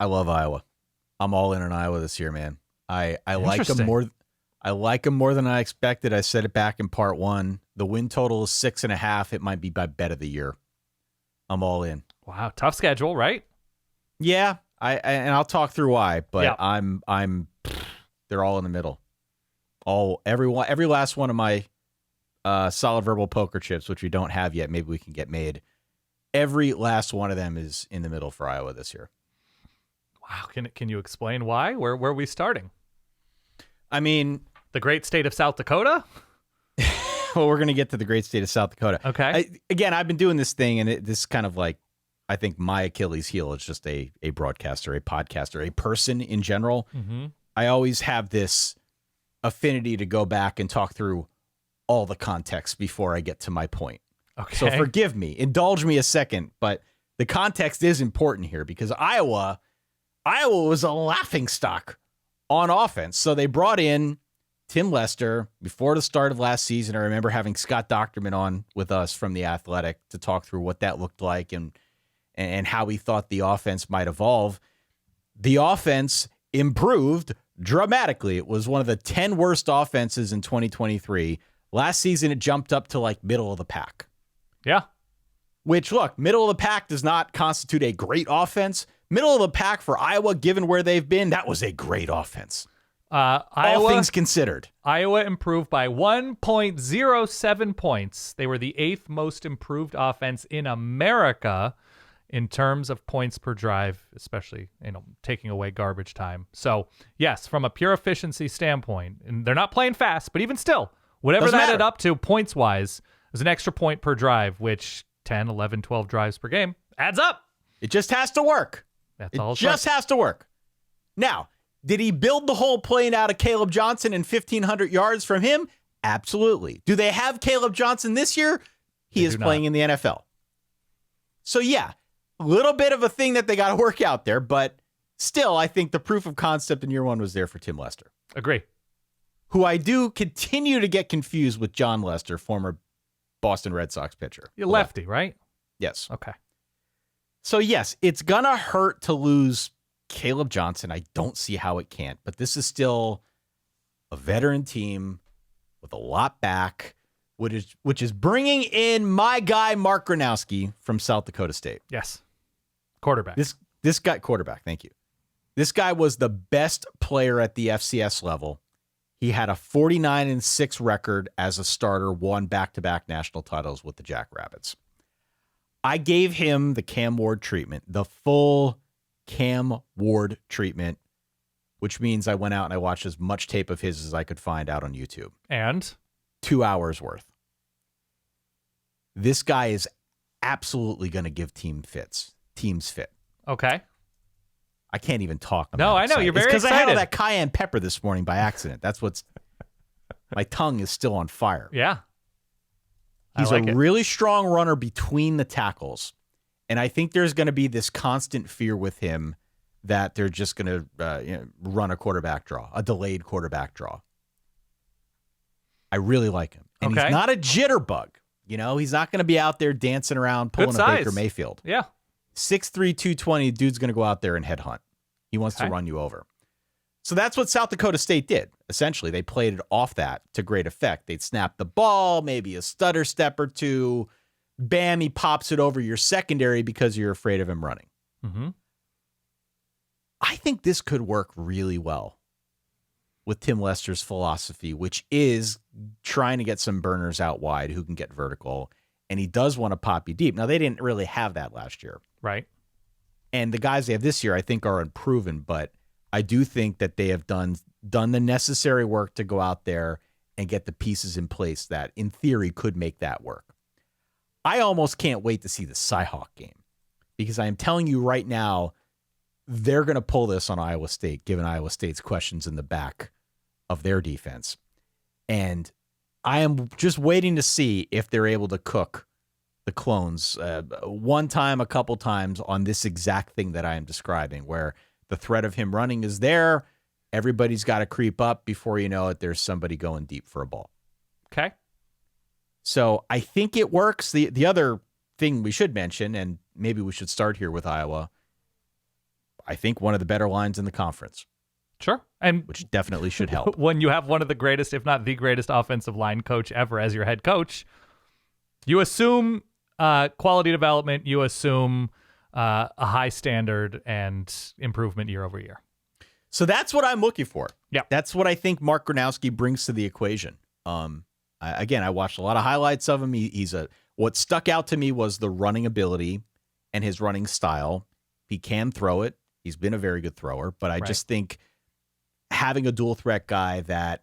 I love Iowa. I'm all in on Iowa this year, man. I like them Interesting. more. I like them more than I expected. I said it back in part one. The win total is 6.5. It might be my bet of the year. I'm all in. Wow, tough schedule, right? Yeah, and I'll talk through why, but Yeah. I'm they're all in the middle. Every last one of my solid verbal poker chips, which we don't have yet, maybe we can get made. Every last one of them is in the middle for Iowa this year. Wow, can you explain why? Where are we starting? I mean, The great state of South Dakota? well, we're going to get to the great state of South Dakota. Okay. I've been doing this thing, and this is kind of like, I think my Achilles heel is just a broadcaster, a podcaster, a person in general. Mm-hmm. I always have this affinity to go back and talk through all the context before I get to my point. Okay. So forgive me, indulge me a second, but the context is important here because Iowa was a laughingstock on offense. So they brought in Tim Lester before the start of last season. I remember having Scott Docterman on with us from The Athletic to talk through what that looked like and how he thought the offense might evolve. The offense improved dramatically. It was one of the 10 worst offenses in 2023. Last season, it jumped up to like middle of the pack. Yeah. Which, look, middle of the pack does not constitute a great offense. Middle of the pack for Iowa, given where they've been, that was a great offense. All things considered. Iowa improved by 1.07 points. They were the 8th most improved offense in America in terms of points per drive, especially, taking away garbage time. So, yes, from a pure efficiency standpoint, and they're not playing fast, but even still, whatever Doesn't that matter. added up to points-wise is an extra point per drive, which 10, 11, 12 drives per game adds up. It just has to work. That's all It it's just has to work. Now, did he build the whole plane out of Caleb Johnson and 1,500 yards from him? Absolutely. Do they have Caleb Johnson this year? He is playing in the NFL. So, yeah, a little bit of a thing that they got to work out there, but still, I think the proof of concept in year one was there for Tim Lester. Agree. Who I do continue to get confused with John Lester, former Boston Red Sox pitcher. You're lefty, right? Yes. Okay. So, yes, it's going to hurt to lose Caleb Johnson. I don't see how it can't, but this is still a veteran team with a lot back, which is bringing in my guy, Mark Gronowski from South Dakota State. Yes. Quarterback. This guy, quarterback, thank you. This guy was the best player at the FCS level. He had a 49-6 record as a starter, won back-to-back national titles with the Jackrabbits. I gave him the Cam Ward treatment, the full Cam Ward treatment, which means I went out and I watched as much tape of his as I could find out on YouTube. And 2 hours worth. This guy is absolutely going to give teams fit. okay. I can't even talk. No, I know. You're very because I had all excited. that cayenne pepper this morning by accident. That's what's. My tongue is still on fire. Yeah. He's like a it. really strong runner between the tackles. And I think there's going to be this constant fear with him that they're just going to run a quarterback draw, a delayed quarterback draw. I really like him. And Okay. he's not a jitterbug. He's not going to be out there dancing around pulling Good a size. Baker Mayfield. Yeah. 6'3", 220, dude's going to go out there and headhunt. He wants to Okay. run you over. So that's what South Dakota State did. Essentially, they played it off that to great effect. They'd snap the ball, maybe a stutter step or two. Bam, he pops it over your secondary because you're afraid of him running. Mm-hmm. I think this could work really well with Tim Lester's philosophy, which is trying to get some burners out wide who can get vertical. And he does want to pop you deep. Now, they didn't really have that last year. Right. And the guys they have this year, I think, are unproven, but I do think that they have done the necessary work to go out there and get the pieces in place that, in theory, could make that work. I almost can't wait to see the Cyhawk game because I am telling you right now, they're going to pull this on Iowa State, given Iowa State's questions in the back of their defense. And I am just waiting to see if they're able to cook the clones one time, a couple times on this exact thing that I am describing, where the threat of him running is there. Everybody's got to creep up. Before you know it, there's somebody going deep for a ball. Okay. So I think it works. The other thing we should mention, and maybe we should start here with Iowa, I think, one of the better lines in the conference. Sure. And which definitely should help. When you have one of the greatest, if not the greatest offensive line coach ever as your head coach, you assume quality development, you assume a high standard and improvement year over year. So that's what I'm looking for. Yeah. That's what I think Mark Gronowski brings to the equation. I watched a lot of highlights of him. What stuck out to me was the running ability and his running style. He can throw it. He's been a very good thrower, but I just think having a dual threat guy that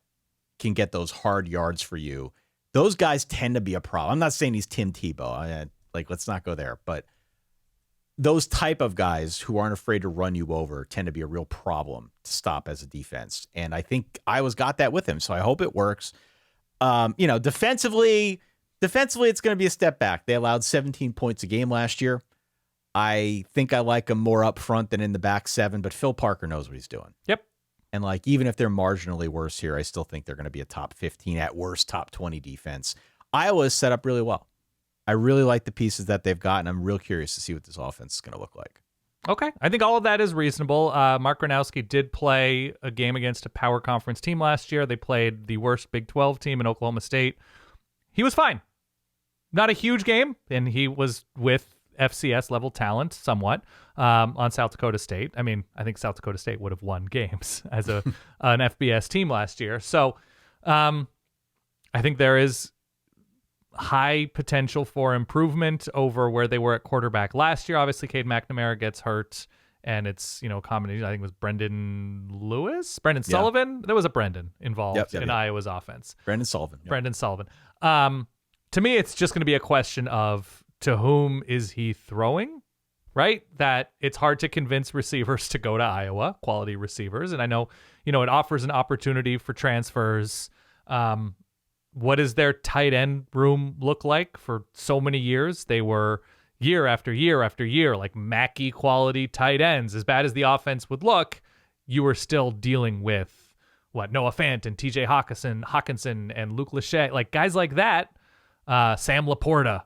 can get those hard yards for you, those guys tend to be a problem. I'm not saying he's Tim Tebow. Let's not go there, but those type of guys who aren't afraid to run you over tend to be a real problem to stop as a defense. And I think Iowa's got that with him. So I hope it works. Defensively, it's going to be a step back. They allowed 17 points a game last year. I think I like them more up front than in the back seven, but Phil Parker knows what he's doing. Yep. And even if they're marginally worse here, I still think they're going to be a top 15, at worst, top 20 defense. Iowa is set up really well. I really like the pieces that they've got, and I'm real curious to see what this offense is going to look like. Okay. I think all of that is reasonable. Mark Gronowski did play a game against a power conference team last year. They played the worst Big 12 team in Oklahoma State. He was fine. Not a huge game, and he was with FCS level talent somewhat on South Dakota State. I mean, I think South Dakota State would have won games as an FBS team last year. So I think there is high potential for improvement over where they were at quarterback last year. Obviously, Cade McNamara gets hurt, and it's, a combination. I think it was Brendan Sullivan. There was a Brendan involved in Iowa's offense. Brendan Sullivan. Yep. Brendan Sullivan. To me, it's just going to be a question of to whom is he throwing, right? That it's hard to convince receivers to go to Iowa, quality receivers. And I know, it offers an opportunity for transfers. What does their tight end room look like? For so many years, they were year after year after year, like Mackey quality tight ends. As bad as the offense would look, you were still dealing with Noah Fant and TJ Hawkinson and Luke Lachey, like guys like that. Sam Laporta.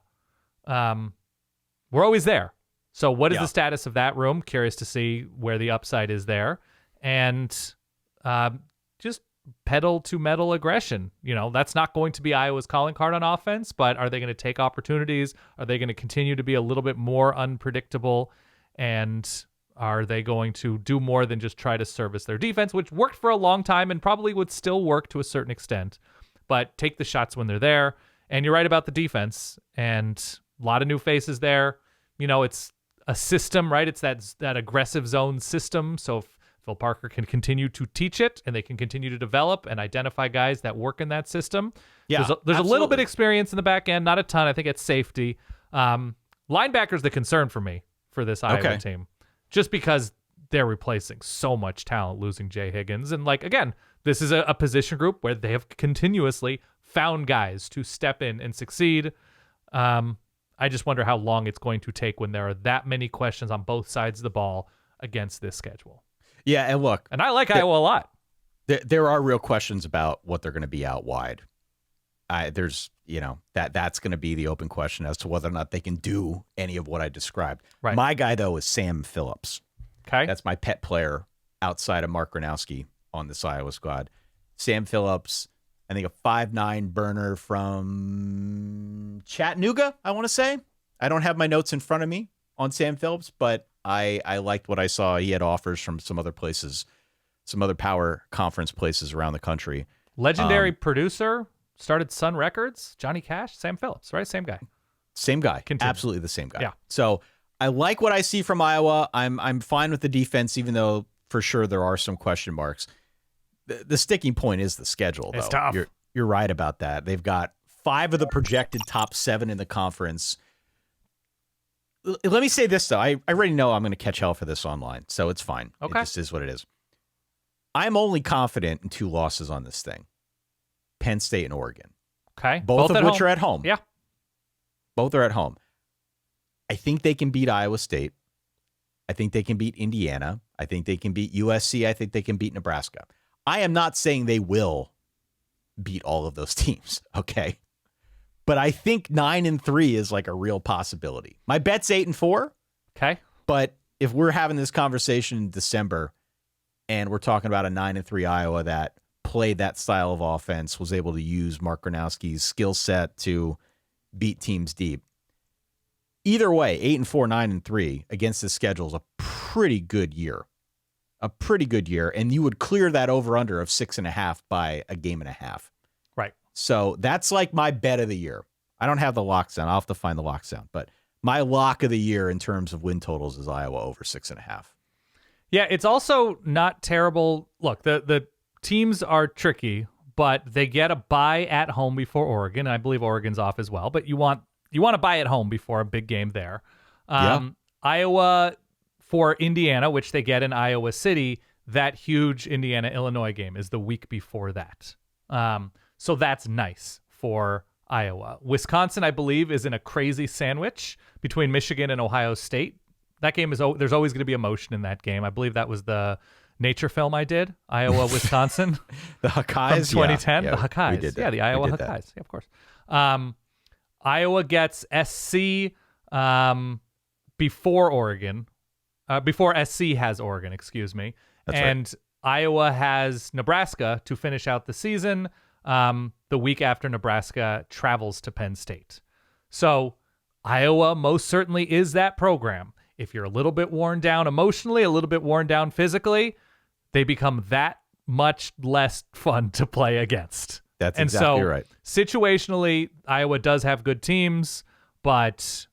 We're always there. So what is the status of that room? Curious to see where the upside is there. And just pedal to metal aggression. That's not going to be Iowa's calling card on offense, but are they going to take opportunities? Are they going to continue to be a little bit more unpredictable? And are they going to do more than just try to service their defense, which worked for a long time and probably would still work to a certain extent, but take the shots when they're there? And you're right about the defense, and a lot of new faces there. It's a system, right? It's that aggressive zone system. So if Phil Parker can continue to teach it, and they can continue to develop and identify guys that work in that system. Yeah, there's a little bit of experience in the back end, not a ton. I think it's safety. Linebacker's the concern for me for this Iowa team, just because they're replacing so much talent, losing Jay Higgins. And again, this is a position group where they have continuously found guys to step in and succeed. I just wonder how long it's going to take when there are that many questions on both sides of the ball against this schedule. Yeah, and look. And I like Iowa a lot. There are real questions about what they're going to be out wide. That's going to be the open question as to whether or not they can do any of what I described. Right. My guy, though, is Sam Phillips. Okay. That's my pet player outside of Mark Gronowski on this Iowa squad. Sam Phillips, I think a 5'9" burner from Chattanooga, I want to say. I don't have my notes in front of me on Sam Phillips, but I liked what I saw. He had offers from some other places, some other power conference places around the country. Legendary producer, started Sun Records, Johnny Cash, Sam Phillips, right? Same guy. Same guy. Continue. Absolutely the same guy. Yeah. So I like what I see from Iowa. I'm fine with the defense, even though for sure there are some question marks. The sticking point is the schedule, though. It's tough. You're right about that. They've got 5 of the projected top 7 in the conference. Let me say this, though. I already know I'm going to catch hell for this online, so it's fine. Okay. It just is what it is. I'm only confident in 2 losses on this thing. Penn State and Oregon. Okay. Both of which are at home. Yeah. Both are at home. I think they can beat Iowa State. I think they can beat Indiana. I think they can beat USC. I think they can beat Nebraska. I am not saying they will beat all of those teams, okay? But I think 9-3 is a real possibility. My bet's 8-4. Okay. But if we're having this conversation in December and we're talking about a 9-3 Iowa that played that style of offense, was able to use Mark Gronowski's skill set to beat teams deep. Either way, 8-4, 9-3 against this schedule is a pretty good year. And you would clear that over-under of 6.5 by a game and a half. Right. So that's like my bet of the year. I don't have the locks down. I'll have to find the locks down. But my lock of the year in terms of win totals is Iowa over 6.5. Yeah, it's also not terrible. Look, the teams are tricky, but they get a bye at home before Oregon. And I believe Oregon's off as well. But you want to bye at home before a big game there. Iowa for Indiana, which they get in Iowa City, that huge Indiana-Illinois game is the week before that. So that's nice for Iowa. Wisconsin, I believe, is in a crazy sandwich between Michigan and Ohio State. That game there's always going to be emotion in that game. I believe that was the nature film I did, Iowa, Wisconsin. The Hawkeyes? From 2010. Yeah, the Hawkeyes. we did that. Yeah, the Iowa Hawkeyes. Yeah, of course. Iowa gets SC before Oregon. Before SC has Oregon, excuse me. That's right. Iowa has Nebraska to finish out the season the week after Nebraska travels to Penn State. So Iowa most certainly is that program. If you're a little bit worn down emotionally, a little bit worn down physically, they become that much less fun to play against. That's exactly right. Situationally, Iowa does have good teams, but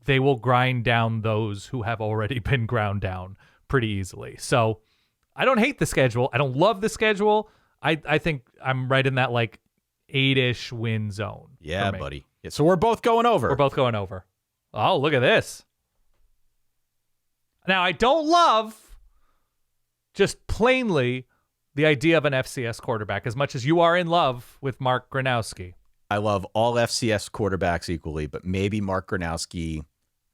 they will grind down those who have already been ground down pretty easily. So I don't hate the schedule. I don't love the schedule. I think I'm right in that like 8-ish win zone. Yeah, buddy. Yeah, so we're both going over. We're both going over. Oh, look at this. Now, I don't love just plainly the idea of an FCS quarterback as much as you are in love with Mark Gronowski. I love all FCS quarterbacks equally, but maybe Mark Gronowski.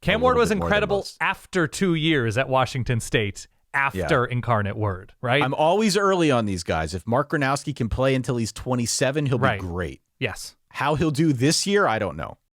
Cam Ward was incredible after 2 years at Washington State, after Incarnate Word, right? I'm always early on these guys. If Mark Gronowski can play until he's 27, he'll be great. Yes. How he'll do this year, I don't know.